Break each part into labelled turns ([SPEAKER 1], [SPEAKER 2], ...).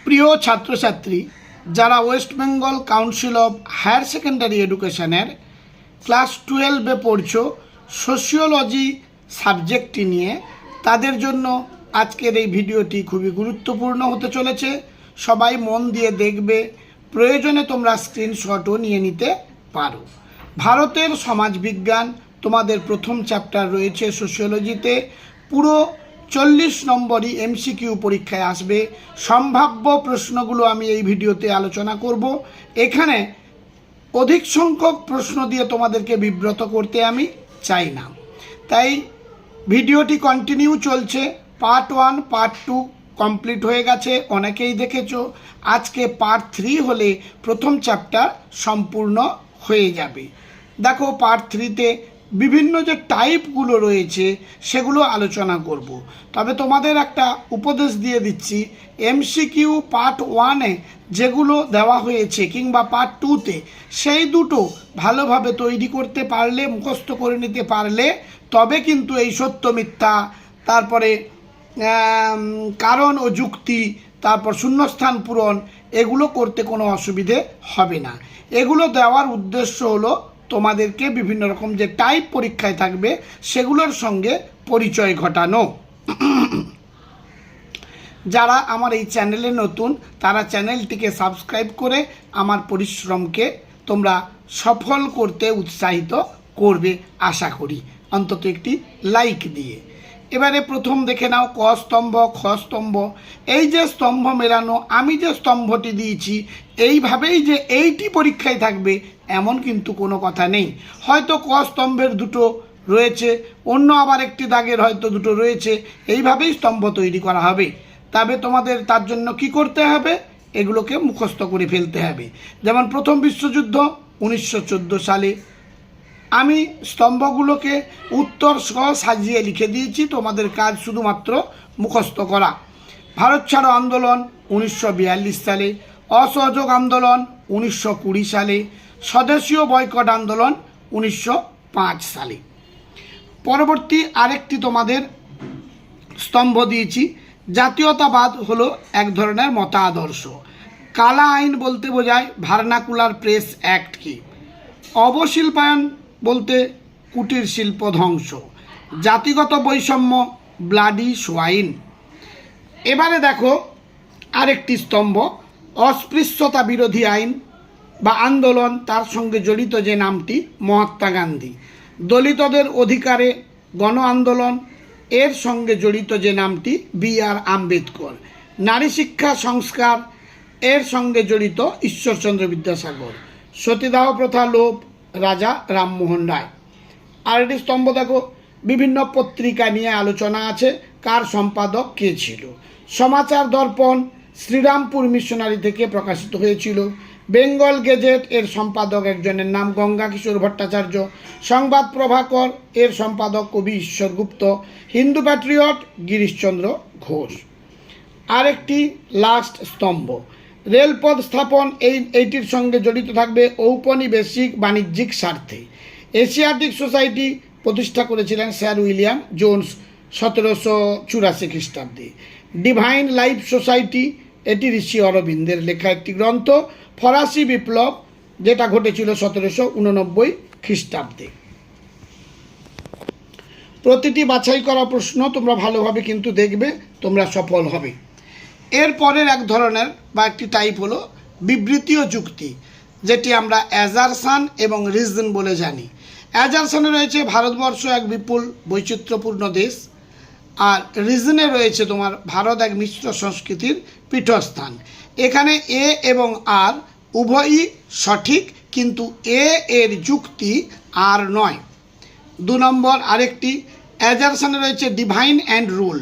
[SPEAKER 1] প্রিয় ছাত্রছাত্রী, যারা West Bengal Council of Higher Secondary এডুকেশনের ক্লাস 12-এ পড়ছো সোশিওলজি সাবজেক্টটি নিয়ে, তাদের জন্য আজকের এই ভিডিওটি খুবই গুরুত্বপূর্ণ হতে চলেছে। সবাই মন দিয়ে দেখবে, প্রয়োজনে তোমরা স্ক্রিনশটও নিয়ে নিতে পারো। ভারতের সমাজবিজ্ঞান তোমাদের প্রথম চ্যাপ্টার রয়েছে সোশিওলজিতে। পুরো 40 নম্বরই এমসিকিউ পরীক্ষায় আসবে। সম্ভাব্য প্রশ্নগুলো আমি এই ভিডিওতে আলোচনা করব। এখানে অধিক সংখ্যক প্রশ্ন দিয়ে তোমাদেরকে বিব্রত করতে আমি চাই না, তাই ভিডিওটি কন্টিনিউ চলছে। পার্ট 1 পার্ট 2 কমপ্লিট হয়ে গেছে, অনেকেই দেখেছো। আজকে পার্ট 3 হলে প্রথম চ্যাপ্টার সম্পূর্ণ হয়ে যাবে। দেখো, পার্ট 3-তে বিভিন্ন যে টাইপগুলো রয়েছে সেগুলো আলোচনা করব। তবে তোমাদের একটা উপদেশ দিয়ে দিচ্ছি, এমসিকিউ পার্ট 1-এ যেগুলো দেওয়া হয়েছে কিংবা পার্ট 2-তে, সেই দুটো ভালোভাবে তৈরি করতে পারলে, মুখস্থ করে নিতে পারলে, তবে কিন্তু এই সত্য মিথ্যা, তারপরে কারণ ও যুক্তি, তারপর শূন্যস্থান পূরণ, এগুলো করতে কোনো অসুবিধে হবে না। এগুলো দেওয়ার উদ্দেশ্য হলো তোমাদেরকে বিভিন্ন রকম যে টাইপ পরীক্ষায় থাকবে সেগুলোর সঙ্গে পরিচয় ঘটানো। যারা আমার এই চ্যানেলে নতুন, তারা চ্যানেলটিকে সাবস্ক্রাইব করে আমার পরিশ্রমকে তোমরা সফল করতে উৎসাহিত করবে আশা করি, অন্তত একটি লাইক দিয়ে। এবারে প্রথম দেখে নাও ক স্তম্ভ, খ স্তম্ভ। এই যে স্তম্ভ মেলানো, আমি যে স্তম্ভটি দিয়েছি এইভাবেই যে এইটি পরীক্ষায় থাকবে এমন কিন্তু কোনো কথা নেই। হয়তো ক স্তম্ভের দুটো রয়েছে, অন্য আবার একটি দাগের হয়তো দুটো রয়েছে, এইভাবেই স্তম্ভ তৈরি করা হবে। তবে তোমাদের তার জন্য কি করতে হবে, এগুলোকে মুখস্থ করে ফেলতে হবে। যেমন প্রথম বিশ্বযুদ্ধ 1914 সালে। আমি স্তম্ভগুলোকে উত্তর সহ সাজিয়ে লিখে দিয়েছি, তোমাদের কাজ শুধুমাত্র মুখস্থ করা। ভারত ছাড়ো আন্দোলন 1942 সালে, অসহযোগ আন্দোলন 1920 সালে, স্বদেশীয় বয়কট আন্দোলন 1905 সালে। পরবর্তী আরেকটি তোমাদের স্তম্ভ দিয়েছি, জাতীয়তাবাদ হলো এক ধরনের মতাদর্শ। কালা আইন বলতে বোঝায় ভার্নাকুলার প্রেস অ্যাক্ট কি। অবশিল্পায়ন বলতে কুটির শিল্প ধ্বংস। জাতিগত বৈষম্য ব্লাডি সোয়াইন। এবারে দেখো আরেকটি স্তম্ভ, অস্পৃশ্যতা বিরোধী আইন বা আন্দোলন, তার সঙ্গে জড়িত যে নামটি মহাত্মা গান্ধী। দলিতদের অধিকারে গণ আন্দোলন, এর সঙ্গে জড়িত যে নামটি বি.আর. আম্বেদকর। নারী শিক্ষা সংস্কার, এর সঙ্গে জড়িত ঈশ্বরচন্দ্র বিদ্যাসাগর। সতীদাহ প্রথা লোপ, রাজা রামমোহন রায়। আর একটি স্তম্ভ দেখো, বিভিন্ন পত্রিকা নিয়ে আলোচনা আছে, কার সম্পাদক কে ছিল। সমাচার দর্পণ শ্রীরামপুর মিশনারি থেকে প্রকাশিত হয়েছিল। বেঙ্গল গেজেট, এর সম্পাদক একজনের নাম গঙ্গা কিশোর ভট্টাচার্য। সংবাদ প্রভাকর, এর সম্পাদক কবি ঈশ্বর গুপ্ত। হিন্দু প্যাট্রিয়ট গিরিশচন্দ্র ঘোষ। আরেকটি লাস্ট স্তম্ভ, রেলপথ স্থাপন, এইটির সঙ্গে জড়িত থাকবে ঔপনিবেশিক বাণিজ্যিক স্বার্থে। এশিয়াটিক সোসাইটি প্রতিষ্ঠা করেছিলেন স্যার উইলিয়াম জোন্স 1784 খ্রিস্টাব্দে। ডিভাইন লাইফ সোসাইটি, এটি ঋষি অরবিন্দের লেখা একটি গ্রন্থ। ফরাসি বিপ্লব, যেটা ঘটেছিল 1789 খ্রিস্টাব্দে। প্রতিটি বাছাই করা প্রশ্ন তোমরা ভালোভাবে কিন্তু দেখবে, তোমরা সফল হবে। এর পরের এক ধরনের বা একটি টাইপ হলো বিবৃতি ও যুক্তি, যেটি আমরা অ্যাজারশন এবং রিজন বলে জানি। অ্যাজারশনে রয়েছে ভারতবর্ষ এক বিপুল বৈচিত্র্যপূর্ণ দেশ, আর রিজনে রয়েছে তোমার ভারত এক মিশ্র সংস্কৃতির পীঠস্থান। এখানে এ এবং আর উভয়ই সঠিক, কিন্তু এ এর যুক্তি আর নয়। 2 নম্বর আরেকটি অ্যাজারশনে রয়েছে ডিভাইন অ্যান্ড রুল,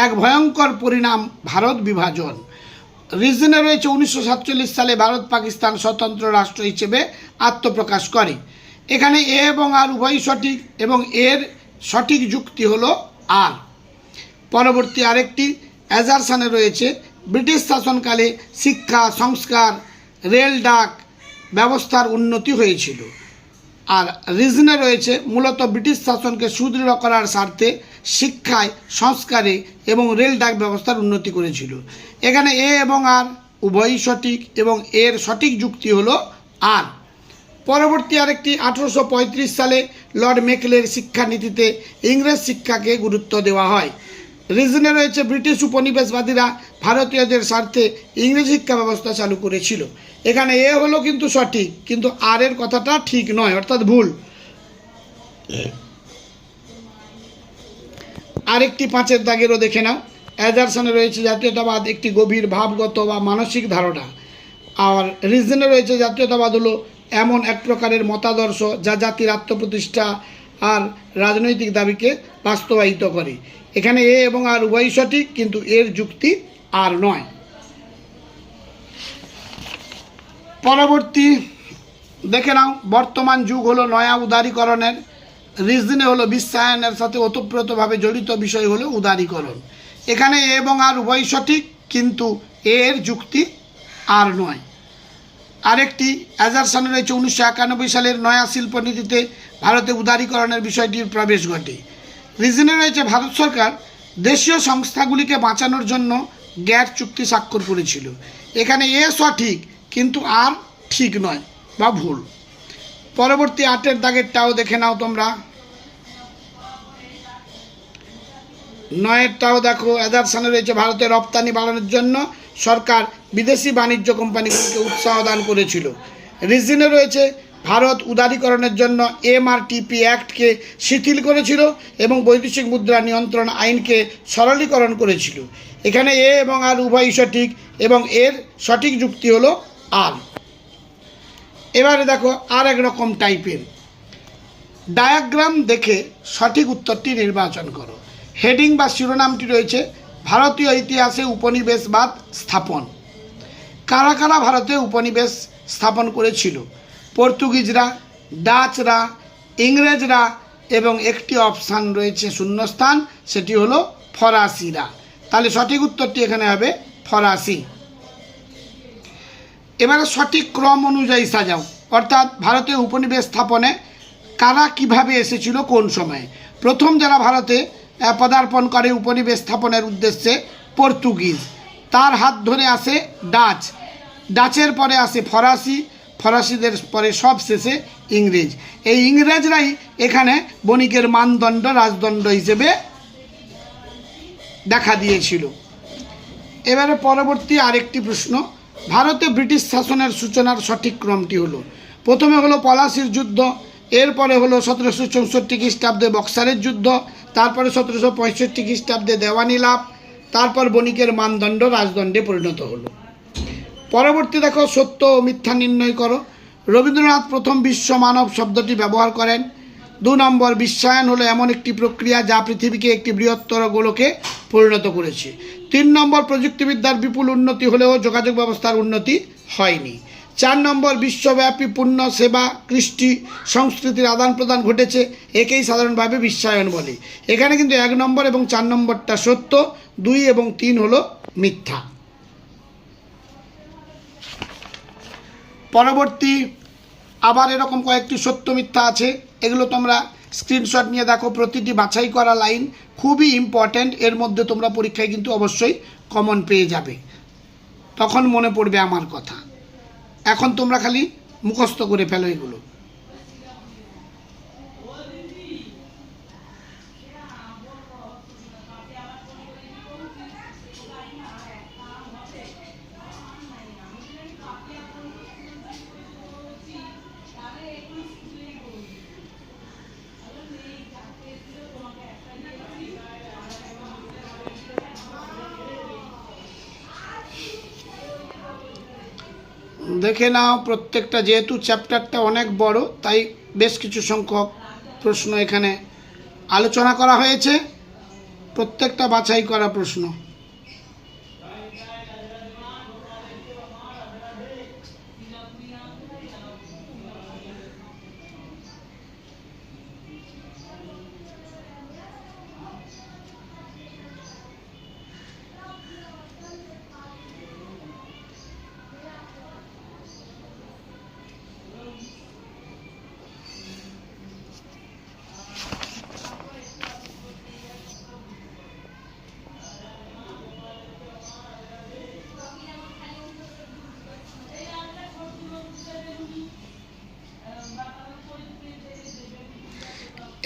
[SPEAKER 1] এক ভয়ঙ্কর পরিণাম ভারত বিভাজন। রিজনে রয়েছে 1947 সালে ভারত পাকিস্তান স্বতন্ত্র রাষ্ট্র হিসেবে আত্মপ্রকাশ করে। এখানে এ এবং আর উভয়ই সঠিক, এবং এর সঠিক যুক্তি হলো আর। পরবর্তী আরেকটি অ্যাজারশনে রয়েছে ব্রিটিশ শাসনকালে শিক্ষা, সংস্কার, রেল ডাক ব্যবস্থার উন্নতি হয়েছিল। আর রিজনে রয়েছে মূলত ব্রিটিশ শাসনকে সুদৃঢ় করার স্বার্থে শিক্ষায়, সংস্কারে এবং রেল ডাক ব্যবস্থার উন্নতি করেছিল। এখানে এ এবং আর উভয়ই সঠিক এবং এর সঠিক যুক্তি হলো আর। পরবর্তী আরেকটি 1835 সালে লর্ড মেকলের শিক্ষানীতিতে ইংরেজ শিক্ষাকে গুরুত্ব দেওয়া হয়। রিজনে রয়েছে ব্রিটিশ উপনিবেশবাদীরা ভারতীয়দের স্বার্থে ইংরেজি শিক্ষা ব্যবস্থা চালু করেছিল। এখানে এ হলো কিন্তু সঠিক, কিন্তু আর এর কথাটা ঠিক নয়, অর্থাৎ ভুল। আরেকটি 5-এর দাগেরও দেখে নাও। অ্যাজারসনে রয়েছে জাতীয়তাবাদ একটি গভীর ভাবগত বা মানসিক ধারণা। আর রিজনে রয়েছে জাতীয়তাবাদ হলো এমন এক প্রকারের মতাদর্শ যা জাতির আত্মপ্রতিষ্ঠা আর রাজনৈতিক দাবিকে বাস্তবায়িত করে। এখানে এ এবং আর উভয়ই সঠিক, কিন্তু এর যুক্তি আর নয়। পরবর্তী দেখে নাও, বর্তমান যুগ হলো নয়া উদারীকরণের। রিজনে হলো বিশ্বায়নের সাথে ওতপ্রোতভাবে জড়িত বিষয় হলো উদারীকরণ। এখানে এ এবং আর উভয়ই সঠিক, কিন্তু এর যুক্তি আর নয়। আরেকটি অ্যাজারসনে রয়েছে 1991 সালের নয়া শিল্পনীতিতে ভারতে উদারীকরণের বিষয়টির প্রবেশ ঘটে। রিজনে রয়েছে ভারত সরকার দেশীয় সংস্থাগুলিকে বাঁচানোর জন্য গ্যাট চুক্তি স্বাক্ষর করেছিল। এখানে এ সঠিক, কিন্তু আর ঠিক নয় বা ভুল। পরবর্তী 8-এর দাগেরটাও দেখে নাও তোমরা। 9-এরটাও দেখো। অ্যাজারসনে রয়েছে ভারতের রপ্তানি বাড়ানোর জন্য সরকার বিদেশি বাণিজ্য কোম্পানিগুলিকে উৎসাহ দান করেছিল। রিজনে রয়েছে ভারত উদারীকরণের জন্য MRTP অ্যাক্টকে শিথিল করেছিল এবং বৈদেশিক মুদ্রা নিয়ন্ত্রণ আইনকে সরলীকরণ করেছিল। এখানে এ এবং আর উভয়ই সঠিক এবং এর সঠিক যুক্তি হলো আর। এবারে দেখো আর এক রকম টাইপের ডায়াগ্রাম দেখে সঠিক উত্তরটি নির্বাচন করো। হেডিং বা শিরোনামটি রয়েছে ভারতীয় ইতিহাসে উপনিবেশবাদ স্থাপন। কারা কারা ভারতে উপনিবেশ স্থাপন করেছিল? পর্তুগিজরা, ডাচরা, ইংরেজরা এবং একটি অপশান রয়েছে শূন্যস্থান, সেটি হলো ফরাসিরা। তাহলে সঠিক উত্তরটি এখানে হবে ফরাসি। এবারে সঠিক ক্রম অনুযায়ী সাজাও, অর্থাৎ ভারতে উপনিবেশ স্থাপনে কারা কিভাবে এসেছিল, কোন সময়ে। প্রথম যারা ভারতে পদার্পণ করে উপনিবেশ স্থাপনের উদ্দেশ্যে পর্তুগিজ, তার হাত ধরে আসে ডাচ, ডাচের পরে আসে ফরাসি, ফরাসিদের পরে সব শেষে ইংরেজ। এই ইংরেজরাই এখানে বণিকের মানদণ্ড রাজদণ্ড হিসেবে দেখা দিয়েছিল। এবারে পরবর্তী আরেকটি প্রশ্ন, ভারতে ব্রিটিশ শাসনের সূচনার সঠিক ক্রমটি হলো, প্রথমে হলো পলাশির যুদ্ধ, এরপরে হলো 1764 খ্রিস্টাব্দে বক্সারের যুদ্ধ, তারপরে 1765 খ্রিস্টাব্দে দেওয়ানি লাভ, তারপর বণিকের মানদণ্ড রাজদণ্ডে পরিণত হলো। পরবর্তী দেখো, সত্য ও মিথ্যা নির্ণয় করো। রবীন্দ্রনাথ প্রথম বিশ্ব মানব শব্দটি ব্যবহার করেন। 2 নম্বর, বিশ্বায়ন হলো এমন একটি প্রক্রিয়া যা পৃথিবীকে একটি বৃহত্তর গোলকে পরিণত করেছে। 3 নম্বর, প্রযুক্তিবিদ্যার বিপুল উন্নতি হলেও যোগাযোগ ব্যবস্থার উন্নতি হয়নি। 4 নম্বর, বিশ্বব্যাপী পূর্ণ সেবা, কৃষ্টি, সংস্কৃতির আদান প্রদান ঘটেছে, একেই সাধারণভাবে বিশ্বায়ন বলে। এখানে কিন্তু 1 নম্বর এবং 4 নম্বরটা সত্য, 2 এবং 3 হলো মিথ্যা। পরবর্তী আবার এরকম কয়েকটি সত্য মিথ্যা আছে, এগুলো তোমরা স্ক্রিনশট নিয়ে দেখো। প্রতিটি বাছাই করা লাইন খুবই ইম্পর্ট্যান্ট, এর মধ্যে তোমরা পরীক্ষায় কিন্তু অবশ্যই কমন পেয়ে যাবে, তখন মনে পড়বে আমার কথা। এখন তোমরা খালি মুখস্থ করে ফেলো এগুলো। দেখে নাও প্রত্যেকটা, যেহেতু চ্যাপ্টারটা অনেক বড় তাই বেশ কিছু সংখ্যক প্রশ্ন এখানে আলোচনা করা হয়েছে, প্রত্যেকটা বাছাই করা প্রশ্ন।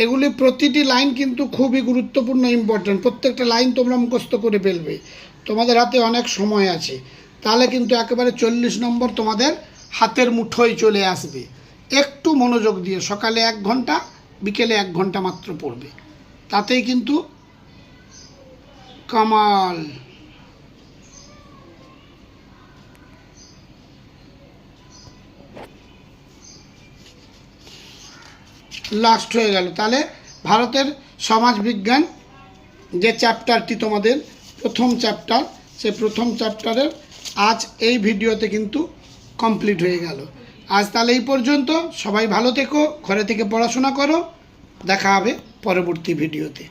[SPEAKER 1] এগুলি প্রতিটি লাইন কিন্তু খুবই গুরুত্বপূর্ণ, ইম্পর্ট্যান্ট। প্রত্যেকটা লাইন তোমরা মুখস্থ করে ফেলবে, তোমাদের হাতে অনেক সময় আছে। তাহলে কিন্তু একেবারে 40 নম্বর তোমাদের হাতের মুঠোয় চলে আসবে। একটু মনোযোগ দিয়ে সকালে 1 ঘন্টা, বিকেলে 1 ঘন্টা মাত্র পড়বে, তাতেই কিন্তু কামাল। লাস্ট হয়ে গেল। তাহলে ভারতের সমাজবিজ্ঞান যে চ্যাপ্টারটি তোমাদের প্রথম চ্যাপ্টার, সে প্রথম চ্যাপ্টারের আজ এই ভিডিওতে কিন্তু কমপ্লিট হয়ে গেল। আজ তাহলে এই পর্যন্ত। সবাই ভালো থেকো, ঘরে থেকে পড়াশোনা করো। দেখা হবে পরবর্তী ভিডিওতে।